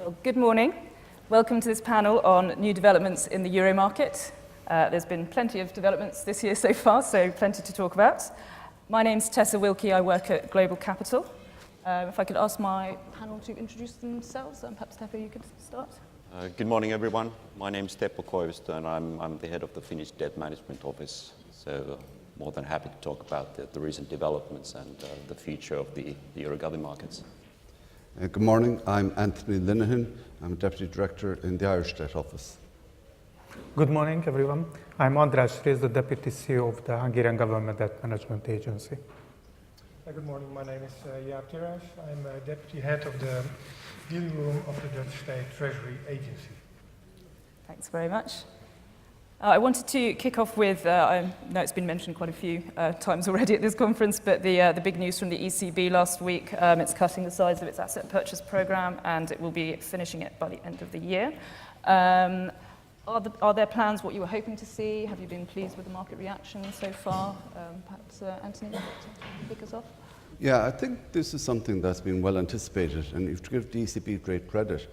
Well, good morning. Welcome to this panel on new developments in the euro market. There's been plenty of developments this year so far, so plenty to talk about. My name's Tessa Wilkie. I work at GlobalCapital. If I could ask my panel to introduce themselves, perhaps Teppo, you could start. Good morning, everyone. My name's Teppo Koivisto, and I'm the head of the Finnish Debt Management Office. So more than happy to talk about the recent developments and the future of the euro government markets. Good morning, I'm Anthony Linehan. I'm Deputy Director in the Irish Debt Office. Good morning, everyone. I'm Andras, the Deputy CEO of the Hungarian Government Debt Management Agency. Good morning, my name is Jaap. I'm Deputy Head of the Dealing Room of the Dutch State Treasury Agency. Thanks very much. I wanted to kick off with, I know it's been mentioned quite a few times already at this conference, but the big news from the ECB last week. It's cutting the size of its asset purchase program, and it will be finishing it by the end of the year. Are there plans, what you were hoping to see? Have you been pleased with the market reaction so far? Perhaps Anthony, kick us off? Yeah, I think this is something that's been well anticipated, and you have to give the ECB great credit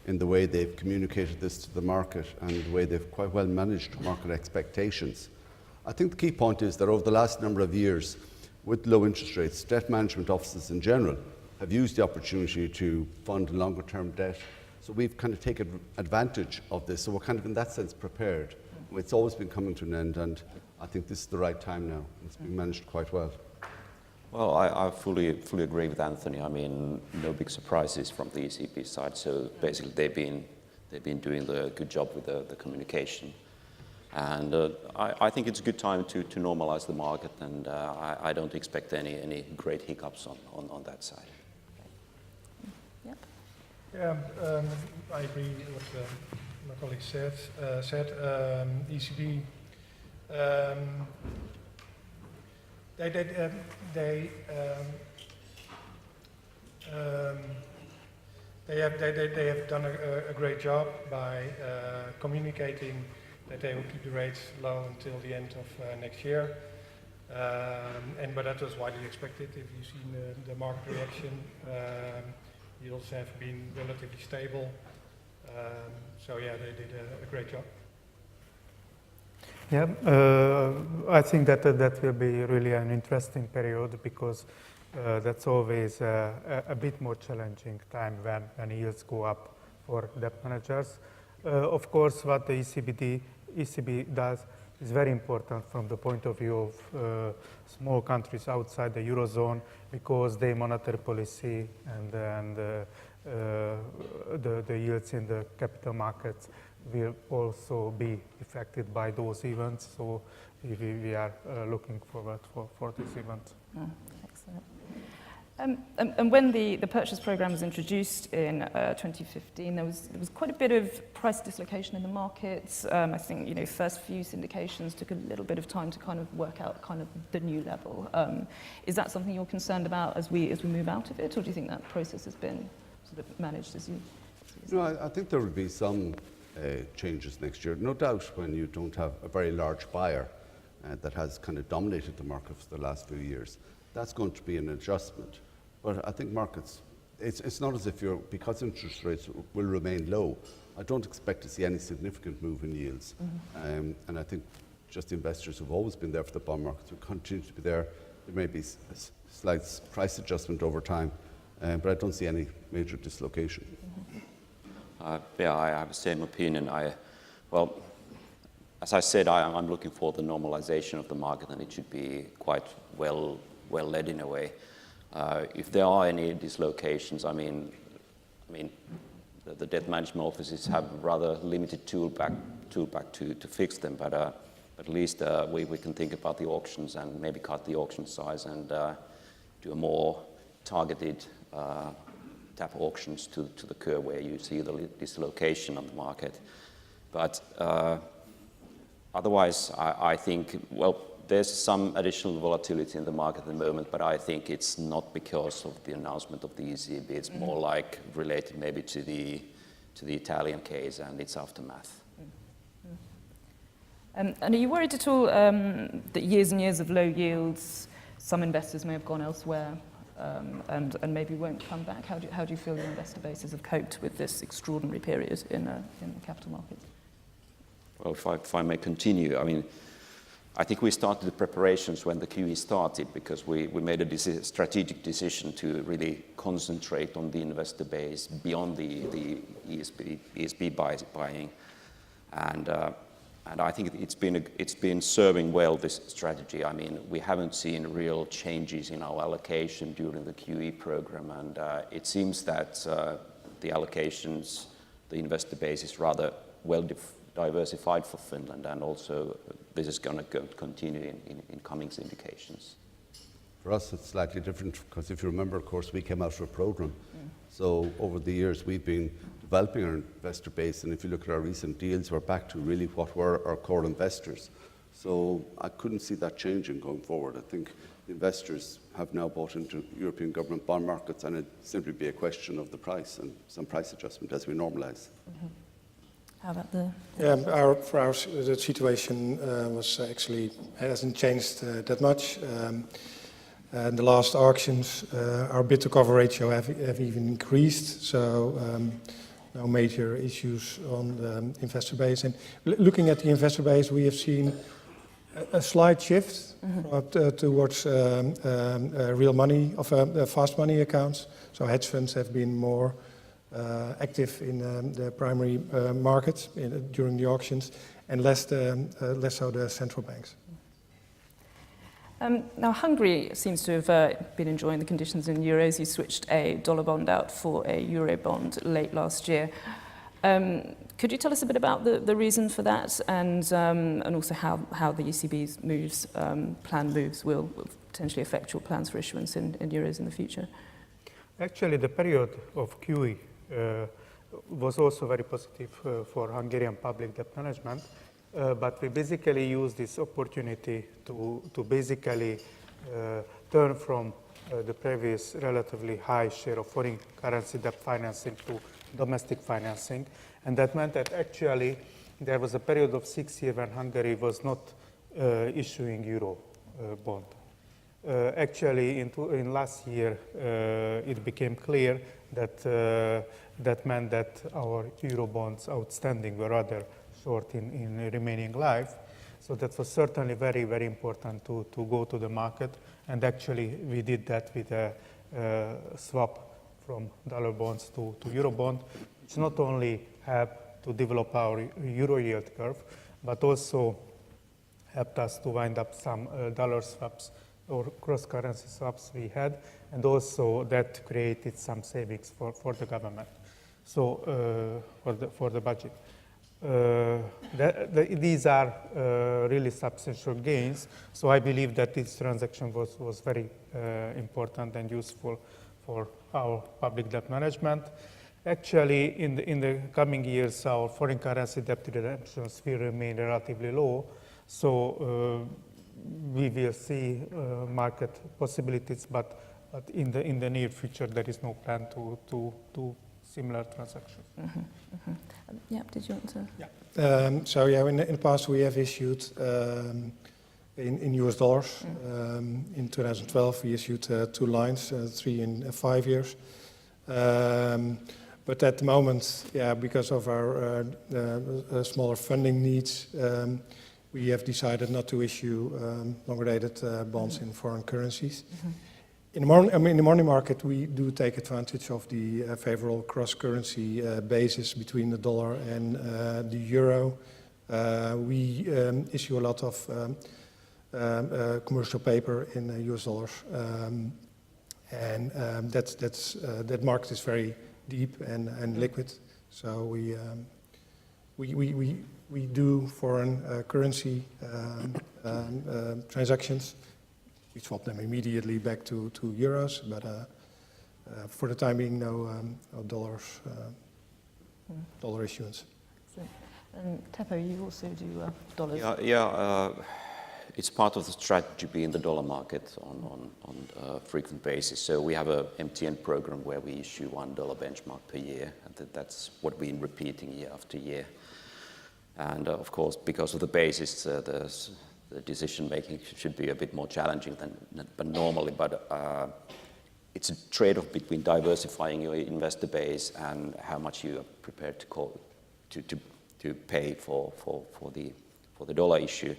in the way they've communicated this to the market and the way they've quite well managed market expectations. I think the key point is that over the last number of years, with low interest rates, debt management offices in general have used the opportunity to fund longer term debt. So we've kind of taken advantage of this. So we're kind of in that sense prepared. It's always been coming to an end, and I think this is the right time now. It's been managed quite well. Well, I fully agree with Anthony. I mean, no big surprises from the ECB side. So basically, they've been doing a good job with the communication, and I think it's a good time to normalize the market, and I don't expect any great hiccups on that side. Yep. Yeah, I agree with what my colleague said. ECB. They have done a great job by communicating that they will keep the rates low until the end of next year. But that was widely expected. If you've seen the market reaction, yields have been relatively stable. So yeah, they did a great job. Yeah, I think that will be really an interesting period because that's always a bit more challenging time when yields go up for debt managers. Of course, what the ECB does is very important from the point of view of small countries outside the Eurozone because their monetary policy and the yields in the capital markets will also be affected by those events. So we are looking forward for this event. Excellent. And when the purchase program was introduced in 2015, there was quite a bit of price dislocation in the markets. I think first few syndications took a little bit of time to kind of work out kind of the new level. Is that something you're concerned about as we move out of it, or do you think that process has been sort of managed as you? No, I think there will be some changes next year. No doubt when you don't have a very large buyer that has kind of dominated the market for the last few years, that's going to be an adjustment. But I think markets, it's not as if because interest rates will remain low, I don't expect to see any significant move in yields. Mm-hmm. And I think just the investors who've always been there for the bond markets will continue to be there. There may be a slight price adjustment over time, but I don't see any major dislocation. Mm-hmm. Yeah, I have the same opinion. Well, as I said, I'm looking for the normalization of the market, and it should be quite well led in a way. If there are any dislocations, I mean, the debt management offices have rather limited toolback to fix them. But at least we can think about the auctions and maybe cut the auction size and do a more targeted tap auctions to the curve where you see the dislocation on the market. But otherwise, I think, well, there's some additional volatility in the market at the moment, but I think it's not because of the announcement of the ECB. It's more like related maybe to the Italian case and its aftermath. And are you worried at all that years and years of low yields, some investors may have gone elsewhere? and maybe won't come back? How do you feel your investor bases have coped with this extraordinary period in the capital markets? Well, if I may continue, I mean, I think we started the preparations when the QE started because we made a strategic decision to really concentrate on the investor base beyond the ESB buying. And I think it's been serving well, this strategy. I mean, we haven't seen real changes in our allocation during the QE program, and it seems that the allocations, the investor base is rather well diversified for Finland, and also this is going to continue in coming syndications. For us, it's slightly different because if you remember, of course, we came out of a program. So over the years, we've been developing our investor base, and if you look at our recent deals, we're back to really what were our core investors. So I couldn't see that changing going forward. I think the investors have now bought into European government bond markets, and it'd simply be a question of the price and some price adjustment as we normalise. How about the... The situation was actually hasn't changed that much. And the last auctions, our bid to cover ratio have even increased, so no major issues on the investor base. And looking at the investor base, we have seen a slight shift towards real money, fast money accounts. So hedge funds have been more active in the primary market during the auctions, and less so the central banks. Now, Hungary seems to have been enjoying the conditions in euros. You switched a dollar bond out for a euro bond late last year. Could you tell us a bit about the reason for that, and also how the ECB's moves, planned moves, will potentially affect your plans for issuance in euros in the future? Actually, the period of QE was also very positive for Hungarian public debt management. But we basically use this opportunity to basically turn from the previous relatively high share of foreign currency debt financing to domestic financing. And that meant that actually there was a period of 6 years when Hungary was not issuing euro bond. Actually, in last year, it became clear that that meant that our euro bonds outstanding were rather short in remaining life. So that was certainly very, very important to go to the market. And actually, we did that with a swap from dollar bonds to euro bond, which not only helped to develop our euro yield curve, but also helped us to wind up some dollar swaps or cross-currency swaps we had, and also that created some savings for the government, so for the budget. These are really substantial gains, so I believe that this transaction was very important and useful for our public debt management. Actually, in the coming years, our foreign currency debt redemptions will remain relatively low, so we will see market possibilities, but in the near future, there is no plan to similar transactions. Yeah, did you want to? Yeah. In the past we have issued in US dollars. In 2012 we issued 2 lines, 3 and 5 years. But at the moment, because of our smaller funding needs, we have decided not to issue longer-dated bonds in foreign currencies. In the money market, we do take advantage of the favorable cross-currency basis between the dollar and the euro. We issue a lot of commercial paper in US dollars, and that market is very deep and liquid. So we do foreign currency transactions. We swap them immediately back to euros, but for the time being, no dollar issuance. And Teppo, you also do dollars. It's part of the strategy being the dollar market on a frequent basis. So we have a MTN program where we issue $1 benchmark per year, and that's what we've been repeating year after year. And of course, because of the basis, the decision making should be a bit more challenging than normally. But it's a trade-off between diversifying your investor base and how much you are prepared to pay for the dollar issue.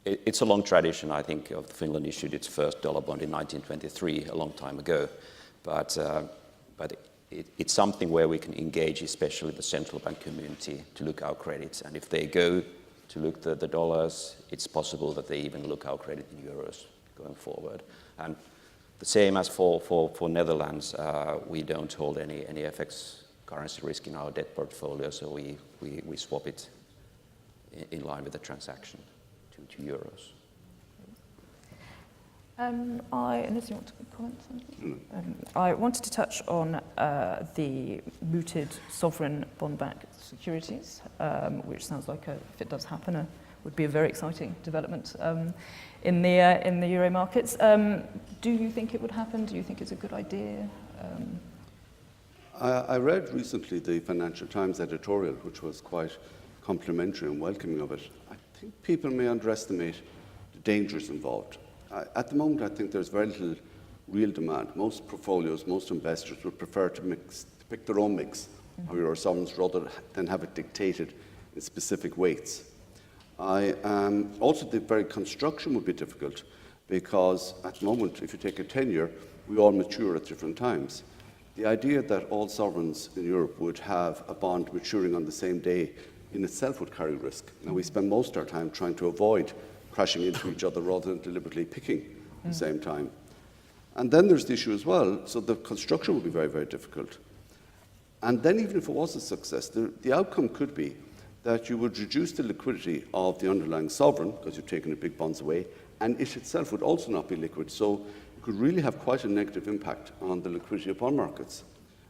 It's a long tradition, I think, of Finland issued its first dollar bond in 1923, a long time ago. But it's something where we can engage, especially the central bank community, to look our credits. And if they go to look at the dollars, it's possible that they even look our credit in euros going forward. And the same as for Netherlands, we don't hold any FX currency risk in our debt portfolio, so we swap it in line with the transaction to euros. Unless you want to comment something? I wanted to touch on the mooted sovereign bond-backed securities, which sounds like, if it does happen, would be a very exciting development in the euro markets. Do you think it would happen? Do you think it's a good idea? I read recently the Financial Times editorial, which was quite complimentary and welcoming of it. I think people may underestimate the dangers involved. At the moment, I think there's very little real demand. Most portfolios, most investors would prefer to pick their own mix of euro sovereigns rather than have it dictated in specific weights. Also, the very construction would be difficult because at the moment, if you take a 10-year, we all mature at different times. The idea that all sovereigns in Europe would have a bond maturing on the same day in itself would carry risk. Now, we spend most of our time trying to avoid crashing into each other rather than deliberately picking at the same time. And then there's the issue as well, so the construction would be very, very difficult. And then even if it was a success, the outcome could be that you would reduce the liquidity of the underlying sovereign, because you've taken the big bonds away, and it itself would also not be liquid. So it could really have quite a negative impact on the liquidity of bond markets.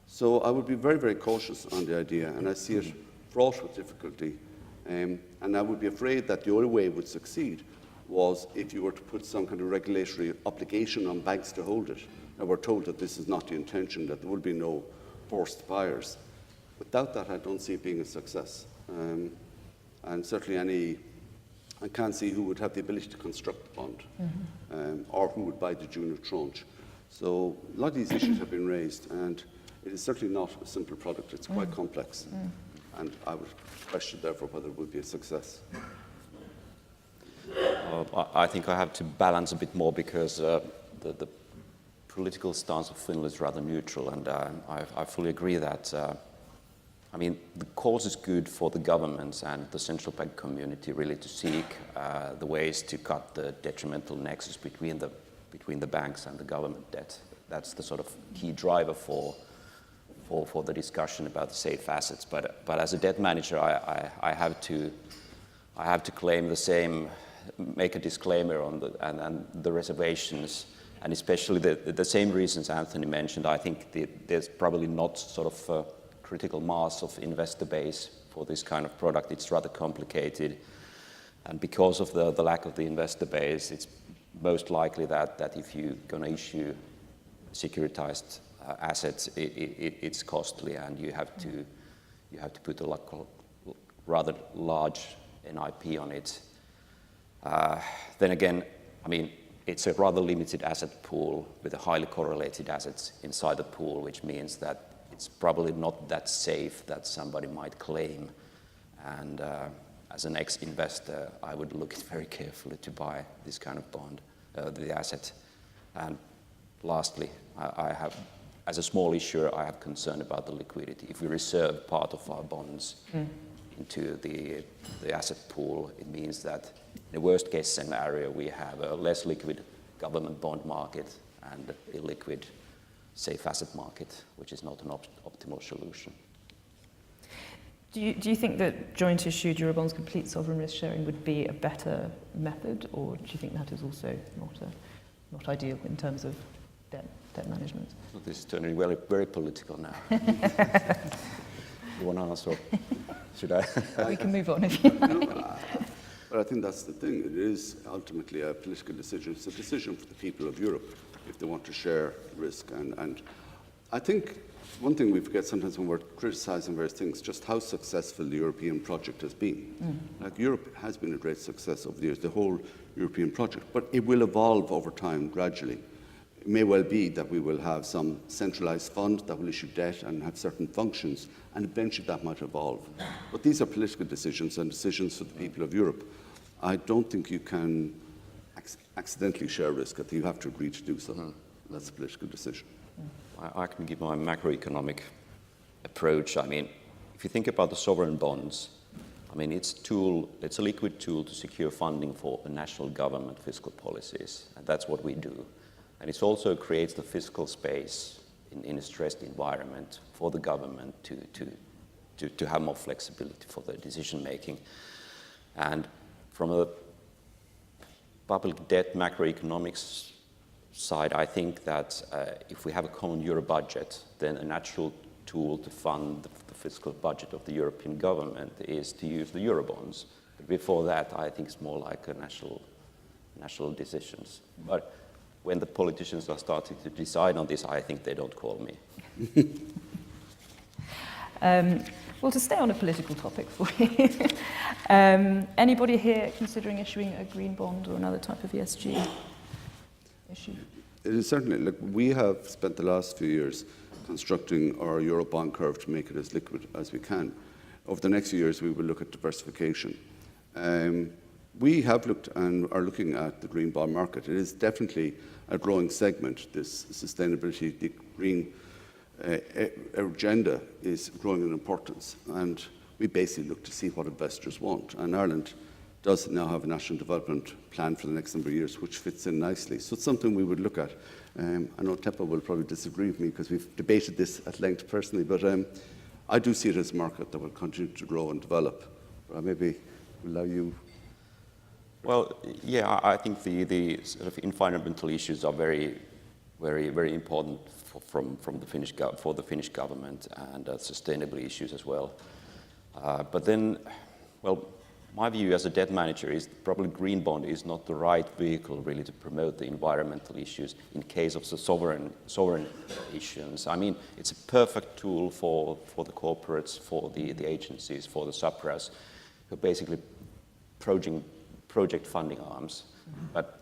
So I would be very, very cautious on the idea, and I see it fraught with difficulty. And I would be afraid that the only way it would succeed was if you were to put some kind of regulatory obligation on banks to hold it. Now, we're told that this is not the intention, that there will be no forced buyers. Without that, I don't see it being a success. And certainly I can't see who would have the ability to construct the bond, or who would buy the junior tranche. So a lot of these issues have been raised, and it is certainly not a simple product. It's quite complex. And I would question, therefore, whether it would be a success. I think I have to balance a bit more because the political stance of Finland is rather neutral, and I fully agree that I mean, the cause is good for the governments and the central bank community really to seek the ways to cut the detrimental nexus between the banks and the government debt. That's the sort of key driver for the discussion about the safe assets. But as a debt manager, I have to claim the same, make a disclaimer on the reservations, and especially the same reasons Anthony mentioned. I think there's probably not sort of critical mass of investor base for this kind of product. It's rather complicated, and because of the lack of the investor base, it's most likely that if you're going to issue securitized assets, it's costly, and you have to put a rather large NIP on it. Then again, I mean, it's a rather limited asset pool with a highly correlated assets inside the pool, which means that it's probably not that safe that somebody might claim. And as an ex-investor, I would look very carefully to buy this kind of bond, the asset. And lastly, I have, as a small issuer, I have concern about the liquidity. If we reserve part of our bonds into the asset pool, it means that in the worst case scenario, we have a less liquid government bond market and illiquid safe asset market, which is not an optimal solution. Do you think that joint issued Eurobonds complete sovereign risk sharing would be a better method, or do you think that is also not ideal in terms of debt management? So this is turning very, very political now. You want to answer? Should I? We can move on if you like. But I think that's the thing. It is ultimately a political decision. It's a decision for the people of Europe if they want to share risk. And I think one thing we forget sometimes when we're criticising various things, just how successful the European project has been. Like, Europe has been a great success over the years, the whole European project, but it will evolve over time gradually. It may well be that we will have some centralised fund that will issue debt and have certain functions, and eventually that might evolve. But these are political decisions and decisions for the people of Europe. I don't think you can accidentally share risk. I think you have to agree to do so. That's a political decision. I can give my macroeconomic approach. I mean, if you think about the sovereign bonds, I mean, it's a liquid tool to secure funding for the national government fiscal policies, and that's what we do. And it also creates the fiscal space in a stressed environment for the government to have more flexibility for their decision making. And from a public debt macroeconomics side, I think that if we have a common euro budget, then a natural tool to fund the fiscal budget of the European government is to use the Eurobonds. But before that, I think it's more like a national decisions. But when the politicians are starting to decide on this, I think they don't call me. Well, to stay on a political topic for you, anybody here considering issuing a green bond or another type of ESG issue? It is certainly, look, we have spent the last few years constructing our euro bond curve to make it as liquid as we can. Over the next few years, we will look at diversification. We have looked and are looking at the green bond market. It is definitely a growing segment. This sustainability, the green agenda is growing in importance, and we basically look to see what investors want. And Ireland does now have a national development plan for the next number of years, which fits in nicely. So it's something we would look at. I know Teppo will probably disagree with me because we've debated this at length personally, but I do see it as a market that will continue to grow and develop. But I maybe allow you. Well, yeah, I think the sort of environmental issues are very, very important for the Finnish government, and sustainable issues as well. But then, well, my view as a debt manager is probably green bond is not the right vehicle really to promote the environmental issues in case of the sovereign issues. I mean, it's a perfect tool for the corporates, for the agencies, for the subras, who are basically project funding arms. But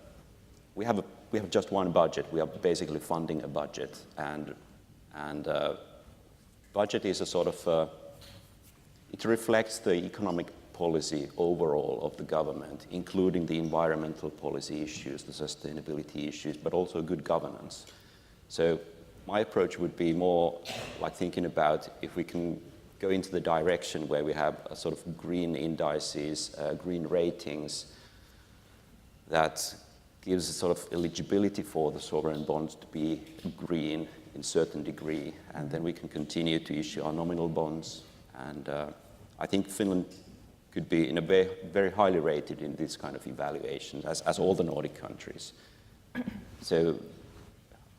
we have just one budget. We are basically funding a budget, and budget is a sort of it reflects the economic policy overall of the government, including the environmental policy issues, the sustainability issues, but also good governance. So my approach would be more like thinking about if we can go into the direction where we have a sort of green indices, green ratings that gives a sort of eligibility for the sovereign bonds to be green in certain degree, and then we can continue to issue our nominal bonds. And I think Finland could be in a very highly rated in this kind of evaluation, as all the Nordic countries. So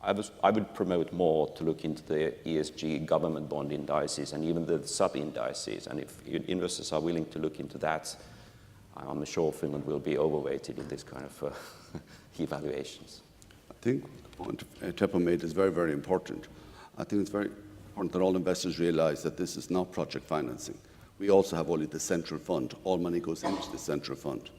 I would promote more to look into the ESG government bond indices and even the sub-indices. And if investors are willing to look into that, I'm sure Finland will be overweighted in this kind of evaluations. I think the point Teppo made is very, very important. I think it's very important that all investors realise that this is not project financing. We also have only the central fund. All money goes into the central fund.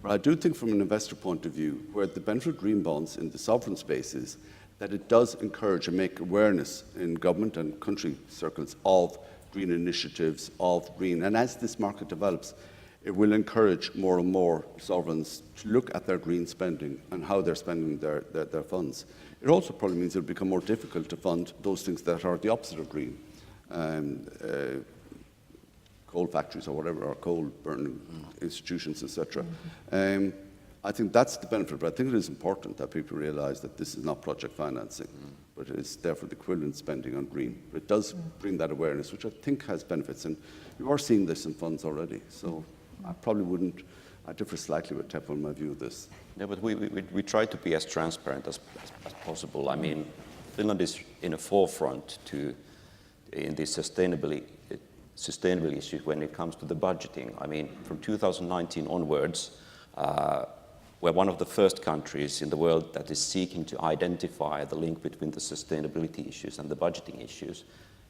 But I do think from an investor point of view, where the benefit of green bonds in the sovereign space is that it does encourage and make awareness in government and country circles of green initiatives, of green. And as this market develops, it will encourage more and more sovereigns to look at their green spending and how they're spending their funds. It also probably means it'll become more difficult to fund those things that are the opposite of green. Coal factories or whatever, or coal burning institutions, etc. I think that's the benefit, but I think it is important that people realise that this is not project financing, but it is therefore the equivalent spending on green. But it does bring that awareness, which I think has benefits, and you are seeing this in funds already. So I probably wouldn't, I differ slightly with Teppo in my view of this. No, but we try to be as transparent as possible. I mean, Finland is in a forefront in this sustainability issues when it comes to the budgeting. I mean, from 2019 onwards, we're one of the first countries in the world that is seeking to identify the link between the sustainability issues and the budgeting issues.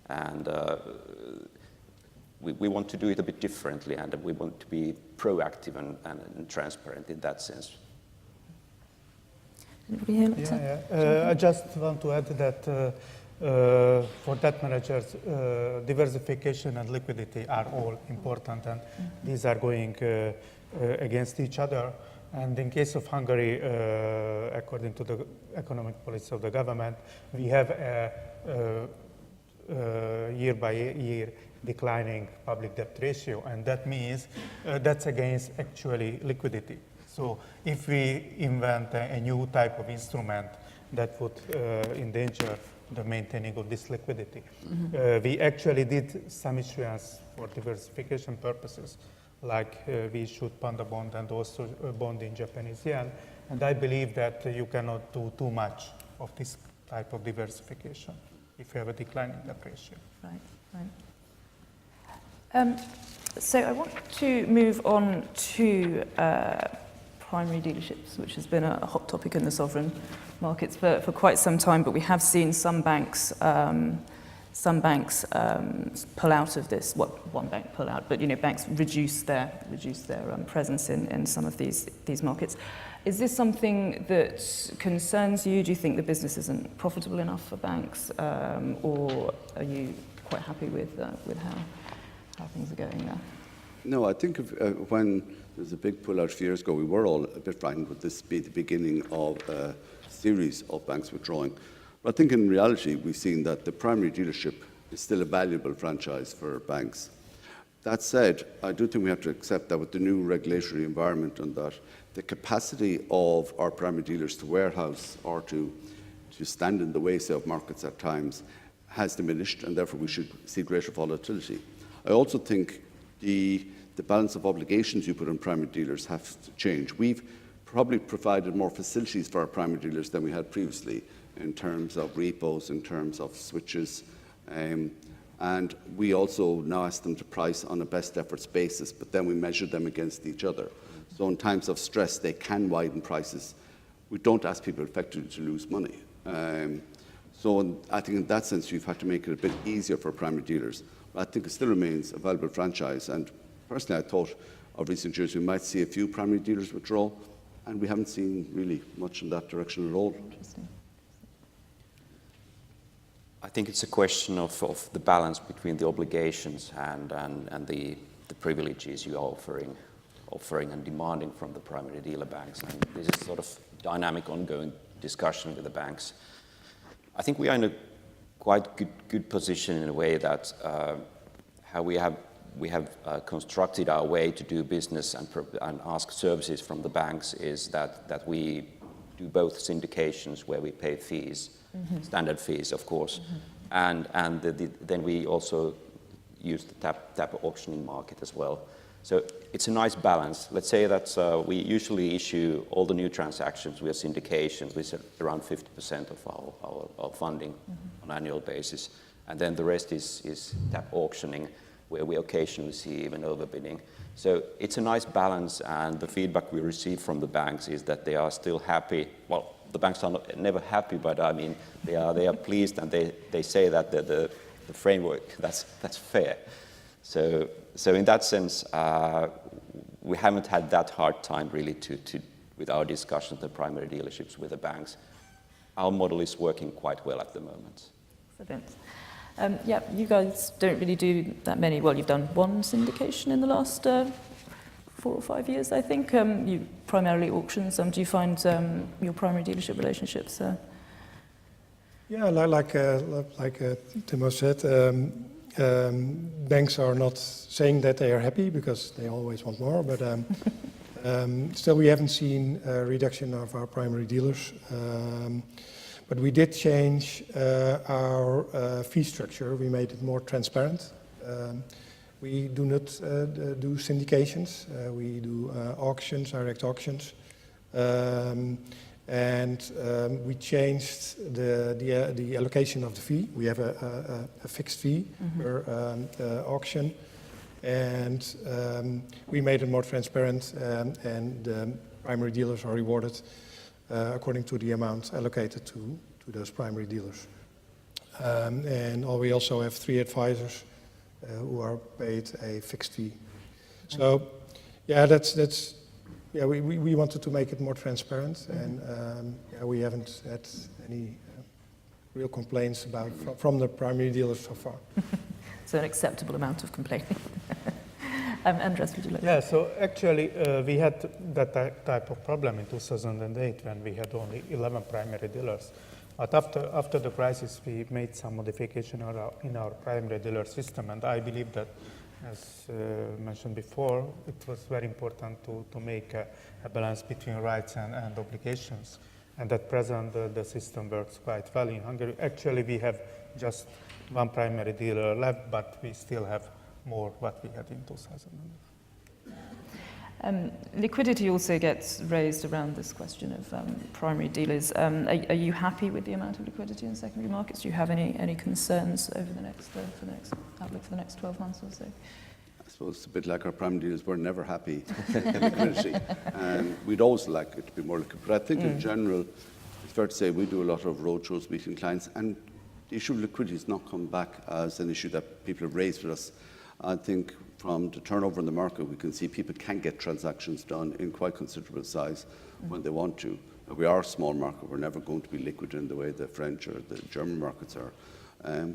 And we want to do it a bit differently, and we want to be proactive and transparent in that sense. Anybody here like to? I just want to add that for debt managers, diversification and liquidity are all important, and these are going against each other. And in case of Hungary, according to the economic policy of the government, we have a year by year declining public debt ratio, and that means that's against actually liquidity. So if we invent a new type of instrument that would endanger the maintaining of this liquidity, we actually did some issuance for diversification purposes, like we issued panda bond and also a bond in Japanese yen. And I believe that you cannot do too much of this type of diversification if you have a declining debt ratio. Right. So I want to move on to primary dealerships, which has been a hot topic in the sovereign markets for quite some time, but we have seen some banks pull out of this. Well, one bank pull out, but banks reduce their presence in some of these markets. Is this something that concerns you? Do you think the business isn't profitable enough for banks, or are you quite happy with how things are going there? No, I think when there was a big pull-out a few years ago, we were all a bit frightened with this be the beginning of a series of banks withdrawing. But I think in reality, we've seen that the primary dealership is still a valuable franchise for banks. That said, I do think we have to accept that with the new regulatory environment and that the capacity of our primary dealers to warehouse or to stand in the way, say, of markets at times has diminished, and therefore we should see greater volatility. I also think the balance of obligations you put on primary dealers has to change. We've probably provided more facilities for our primary dealers than we had previously in terms of repos, in terms of switches, and we also now ask them to price on a best efforts basis, but then we measure them against each other. So in times of stress, they can widen prices. We don't ask people effectively to lose money. So I think in that sense, we've had to make it a bit easier for primary dealers. But I think it still remains a valuable franchise. And personally, I thought of recent years we might see a few primary dealers withdraw, and we haven't seen really much in that direction at all. Interesting. I think it's a question of the balance between the obligations and the privileges you are offering and demanding from the primary dealer banks. And this is sort of dynamic, ongoing discussion with the banks. I think we are in a quite good position in a way that how we have constructed our way to do business and ask services from the banks is that we do both syndications where we pay fees, standard fees, of course, and then we also use the Teppo auctioning market as well. So it's a nice balance. Let's say that we usually issue all the new transactions with syndications, which are around 50% of our funding on an annual basis, and then the rest is Teppo auctioning, where we occasionally see even overbidding. So it's a nice balance, and the feedback we receive from the banks is that they are still happy. Well, the banks are never happy, but I mean they are pleased, and they say that the framework that's fair. So in that sense, we haven't had that hard time really to with our discussions, the primary dealerships with the banks. Our model is working quite well at the moment. Excellent. Yeah, you guys don't really do that many. Well, you've done one syndication in the last 4 or 5 years, I think. You primarily auctions. Do you find your primary dealership relationships? Yeah, like Timo said, banks are not saying that they are happy because they always want more, but still we haven't seen a reduction of our primary dealers. But we did change our fee structure. We made it more transparent. We do not do syndications. We do auctions, direct auctions. And we changed the allocation of the fee. We have a fixed fee per auction. And we made it more transparent, and primary dealers are rewarded according to the amount allocated to those primary dealers. And we also have 3 advisors who are paid a fixed fee. So, yeah, that's yeah, we wanted to make it more transparent, and yeah, we haven't had any real complaints about from the primary dealers so far. So an acceptable amount of complaining. Andras, would you like? Yeah, so actually we had that type of problem in 2008 when we had only 11 primary dealers. But after the crisis, we made some modification in our primary dealer system, and I believe that, as mentioned before, it was very important to make a balance between rights and obligations. And at present, the system works quite well in Hungary. Actually, we have just one primary dealer left, but we still have more what we had in 2009. Liquidity also gets raised around this question of primary dealers. Are you happy with the amount of liquidity in secondary markets? Do you have any concerns over the next outlook for the next 12 months or so? I suppose it's a bit like our primary dealers, we're never happy with liquidity. We'd always like it to be more liquid. But I think in general, it's fair to say we do a lot of roadshows meeting clients, and the issue of liquidity has not come back as an issue that people have raised with us. I think from the turnover in the market, we can see people can get transactions done in quite considerable size when they want to. We are a small market. We're never going to be liquid in the way the French or the German markets are.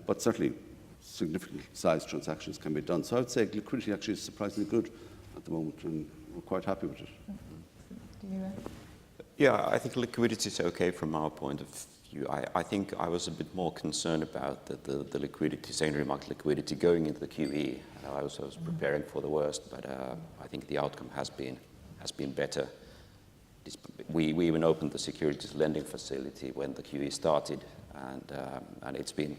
But certainly, significant size transactions can be done. So I would say liquidity actually is surprisingly good at the moment, and we're quite happy with it. Yeah, I think liquidity is okay from our point of view. I think I was a bit more concerned about the liquidity, secondary market liquidity going into the QE. I was preparing for the worst, but I think the outcome has been better. We even opened the securities lending facility when the QE started, and it's been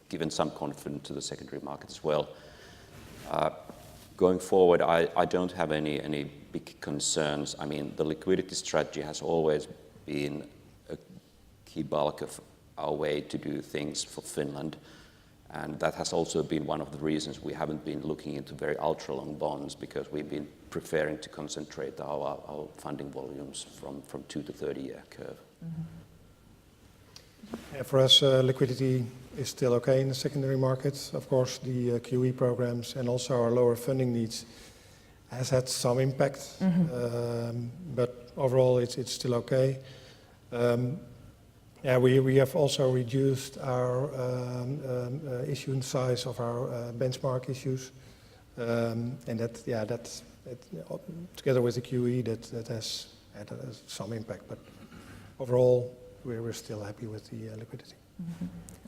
given some confidence to the secondary market as well. Going forward, I don't have any big concerns. I mean, the liquidity strategy has always been a key bulk of our way to do things for Finland, and that has also been one of the reasons we haven't been looking into very ultra-long bonds, because we've been preferring to concentrate our funding volumes from 2 to 30-year curve. Yeah, for us, liquidity is still okay in the secondary markets. Of course, the QE programs and also our lower funding needs has had some impact, but overall it's still okay. Yeah, we have also reduced our issuing size of our benchmark issues, and that's together with the QE that has had some impact. But overall, we're still happy with the liquidity.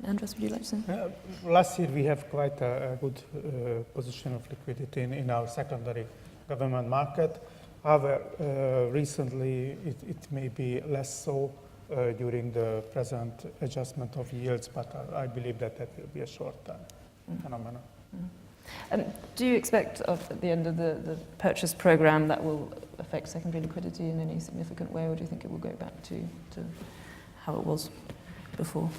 Andras, would you like to say? Last year we have quite a good position of liquidity in our secondary government market. However, recently it may be less so during the present adjustment of yields, but I believe that will be a short-term phenomenon. Do you expect at the end of the purchase program that will affect secondary liquidity in any significant way, or do you think it will go back to how it was before?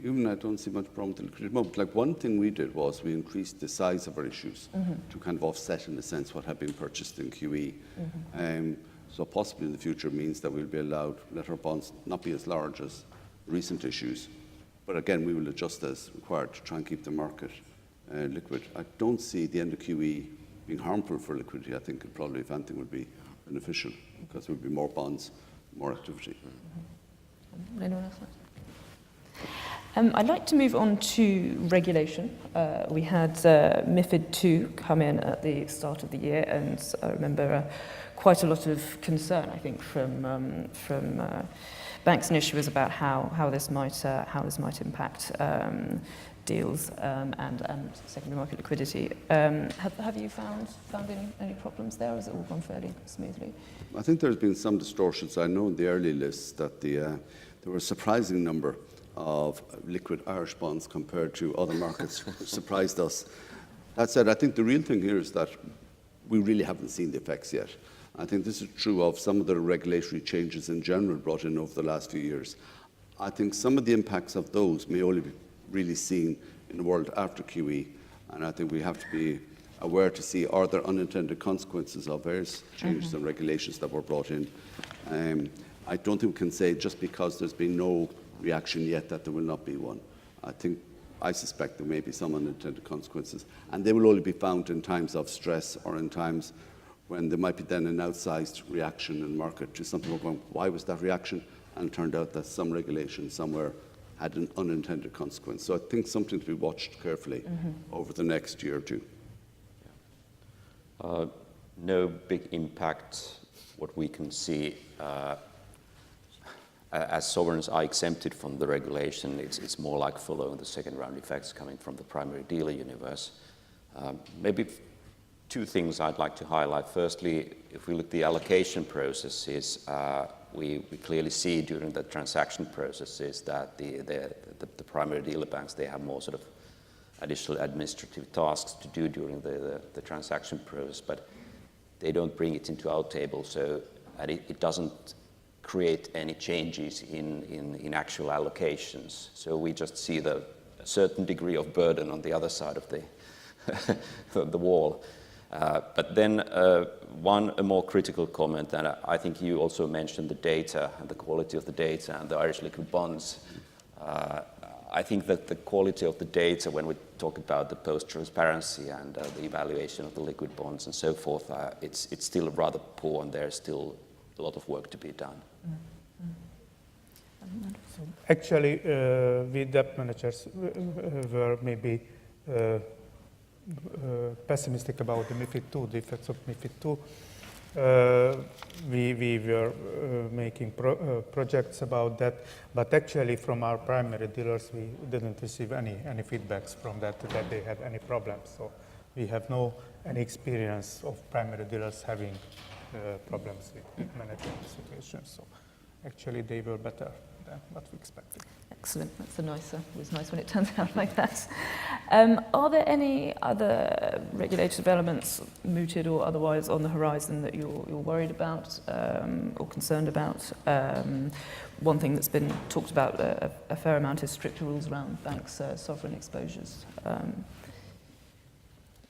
Even I don't see much problem with the liquidity moment. Like, one thing we did was we increased the size of our issues to kind of offset, in a sense, what had been purchased in QE. So possibly in the future means that we'll be allowed to let our bonds not be as large as recent issues. But again, we will adjust as required to try and keep the market liquid. I don't see the end of QE being harmful for liquidity. I think it probably, if anything, would be beneficial, because there would be more bonds, more activity. Anyone else? I'd like to move on to regulation. We had MiFID II come in at the start of the year, and I remember quite a lot of concern, I think, from banks and issuers about how this might impact deals and secondary market liquidity. Have you found any problems there, or has it all gone fairly smoothly? I think there's been some distortions. I know in the early lists that there were a surprising number of liquid Irish bonds compared to other markets, which surprised us. That said, I think the real thing here is that we really haven't seen the effects yet. I think this is true of some of the regulatory changes in general brought in over the last few years. I think some of the impacts of those may only be really seen in the world after QE, and I think we have to be aware to see, are there unintended consequences of various changes and regulations that were brought in. I don't think we can say just because there's been no reaction yet that there will not be one. I suspect there may be some unintended consequences, and they will only be found in times of stress or in times when there might be then an outsized reaction in the market to something. We're going, why was that reaction? And it turned out that some regulation somewhere had an unintended consequence. So I think something to be watched carefully over the next year or two. No big impact, what we can see. As sovereigns are exempted from the regulation, it's more like following the second round effects coming from the primary dealer universe. Maybe two things I'd like to highlight. Firstly, if we look at the allocation processes, we clearly see during the transaction processes that the primary dealer banks, they have more sort of additional administrative tasks to do during the transaction process, but they don't bring it into our table, so it doesn't create any changes in actual allocations. So we just see a certain degree of burden on the other side of the wall. But then a more critical comment, and I think you also mentioned the data and the quality of the data and the Irish liquid bonds. I think that the quality of the data, when we talk about the post-transparency and the evaluation of the liquid bonds and so forth, it's still rather poor, and there's still a lot of work to be done. So actually, we debt managers were maybe pessimistic about the MiFID II, the effects of MiFID II. We were making projects about that, but actually from our primary dealers, we didn't receive any feedbacks from that they had any problems. So we have any experience of primary dealers having problems with managing the situation. So actually they were better than what we expected. Excellent. It was nice when it turns out like that. Are there any other regulated developments, mooted or otherwise, on the horizon that you're worried about or concerned about? One thing that's been talked about a fair amount is stricter rules around banks' sovereign exposures. Anthony,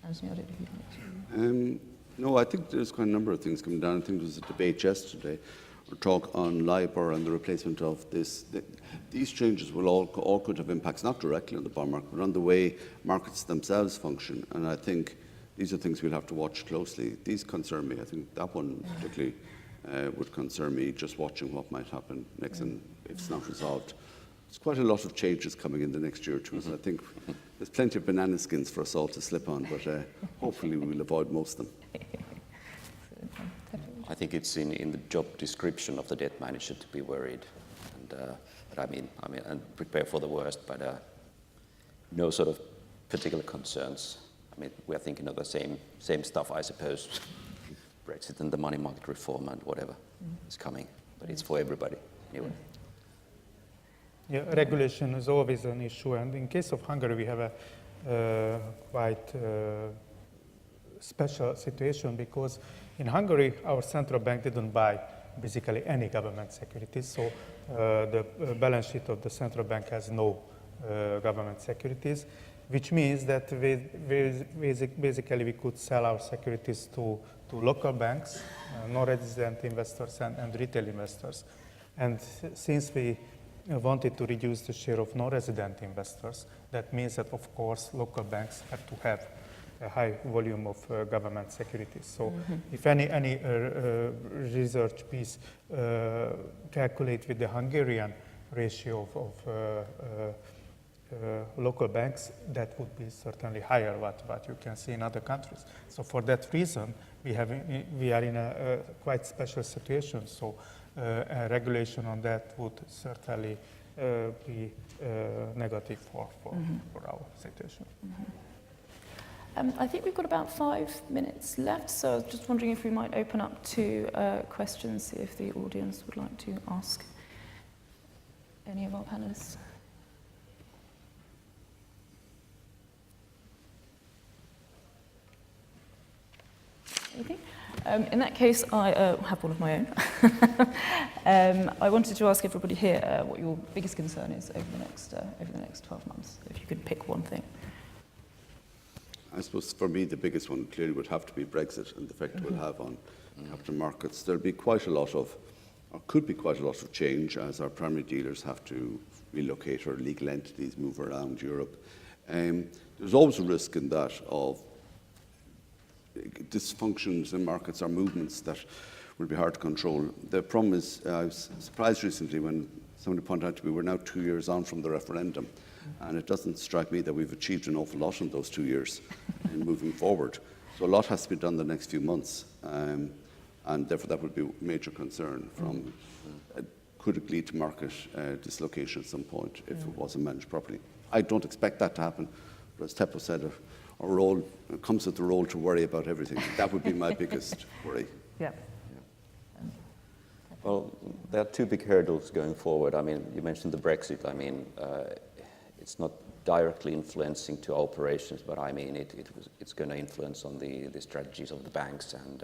I don't know if you'd like to... No, I think there's quite a number of things coming down. I think there was a debate yesterday, or talk on LIBOR and the replacement of this. These changes will all could have impacts, not directly on the bond market, but on the way markets themselves function. And I think these are things we'll have to watch closely. These concern me. I think that one particularly would concern me, just watching what might happen next, and if it's not resolved. There's quite a lot of changes coming in the next year or two, so I think there's plenty of banana skins for us all to slip on, but hopefully we will avoid most of them. I think it's in the job description of the debt manager to be worried, and I mean, and prepare for the worst, but no sort of particular concerns. I mean, we are thinking of the same stuff, I suppose. Brexit and the money market reform and whatever is coming, but it's for everybody anyway. Yeah, regulation is always an issue, and in case of Hungary, we have a quite special situation, because in Hungary, our central bank didn't buy basically any government securities, so the balance sheet of the central bank has no government securities, which means that basically we could sell our securities to local banks, non-resident investors and retail investors. And since we wanted to reduce the share of non-resident investors, that means that, of course, local banks have to have a high volume of government securities. So if any research piece calculate with the Hungarian ratio of local banks, that would be certainly higher what you can see in other countries. So for that reason, we are in a quite special situation. So a regulation on that would certainly be negative for our situation. I think we've got about 5 minutes left, so I was just wondering if we might open up to questions, see if the audience would like to ask any of our panelists. Okay. In that case, I have one of my own. I wanted to ask everybody here what your biggest concern is over the next 12 months, if you could pick one thing. I suppose for me the biggest one clearly would have to be Brexit and the effect it will have on capital markets. There'll be quite a lot of, or could be quite a lot of change as our primary dealers have to relocate, or legal entities move around Europe. There's always a risk in that of dysfunctions in markets or movements that will be hard to control. The problem is, I was surprised recently when somebody pointed out to me we're now 2 years on from the referendum, and it doesn't strike me that we've achieved an awful lot in those 2 years in moving forward. So a lot has to be done the next few months, and therefore that would be a major concern from could it lead to market dislocation at some point if it wasn't managed properly. I don't expect that to happen, but as Teppo said, our role comes with the role to worry about everything. That would be my biggest worry. Yeah. Well, there are two big hurdles going forward. I mean, you mentioned the Brexit. I mean, it's not directly influencing to our operations, but I mean, it's going to influence on the strategies of the banks, and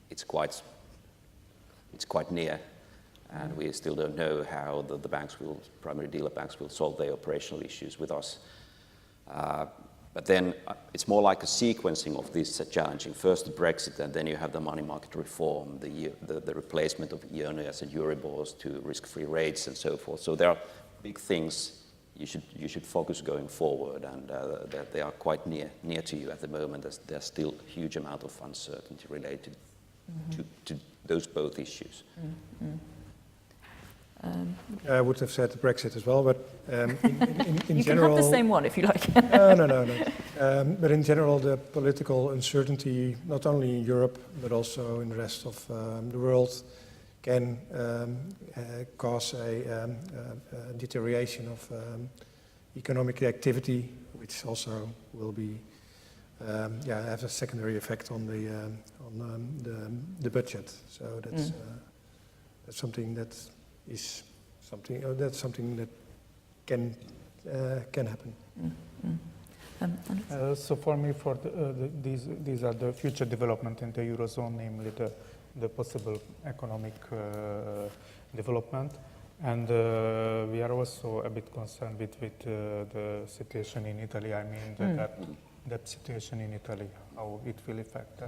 it's quite near. And we still don't know how the banks will, primary dealer banks will solve their operational issues with us. But then it's more like a sequencing of this challenging. First the Brexit, and then you have the money market reform, the replacement of EONIAs and Euribors to risk-free rates and so forth. So there are big things you should focus going forward, and they are quite near to you at the moment. There's still a huge amount of uncertainty related to those both issues. I would have said Brexit as well, but in you general... can have the same one if you like. No. But in general, the political uncertainty, not only in Europe, but also in the rest of the world, can cause a deterioration of economic activity, which also will be have a secondary effect on the budget. So that's something that is something that can happen. So for me, these are the future development in the Eurozone, namely the possible economic development. And we are also a bit concerned with the situation in Italy. I mean, that situation in Italy, how it will affect.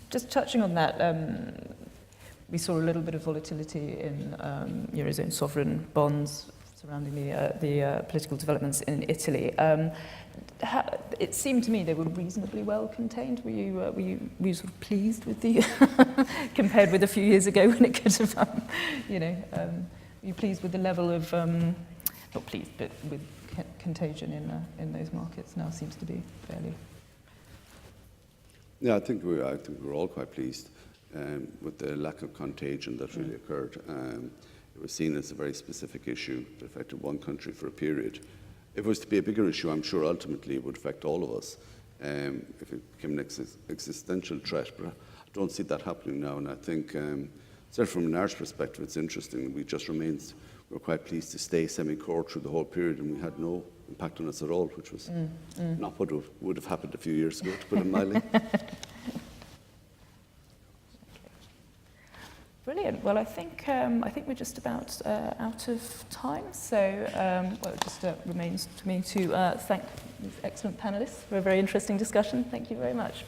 Just touching on that, we saw a little bit of volatility in Eurozone sovereign bonds surrounding the political developments in Italy. It seemed to me they were reasonably well contained. Were you sort of pleased with the compared with a few years ago when it could have, were you pleased with the level of not pleased, but with contagion in those markets? Now seems to be fairly. Yeah, I think we're all quite pleased with the lack of contagion that really occurred. It was seen as a very specific issue that affected one country for a period. If it was to be a bigger issue, I'm sure ultimately it would affect all of us if it became an existential threat. But I don't see that happening now, and I think, certainly from an Irish perspective, it's interesting. We're quite pleased to stay semi-core through the whole period, and we had no impact on us at all, which was not what would have happened a few years ago, to put it mildly. Brilliant. Well, I think we're just about out of time. So, it just remains to me to thank these excellent panelists for a very interesting discussion. Thank you very much.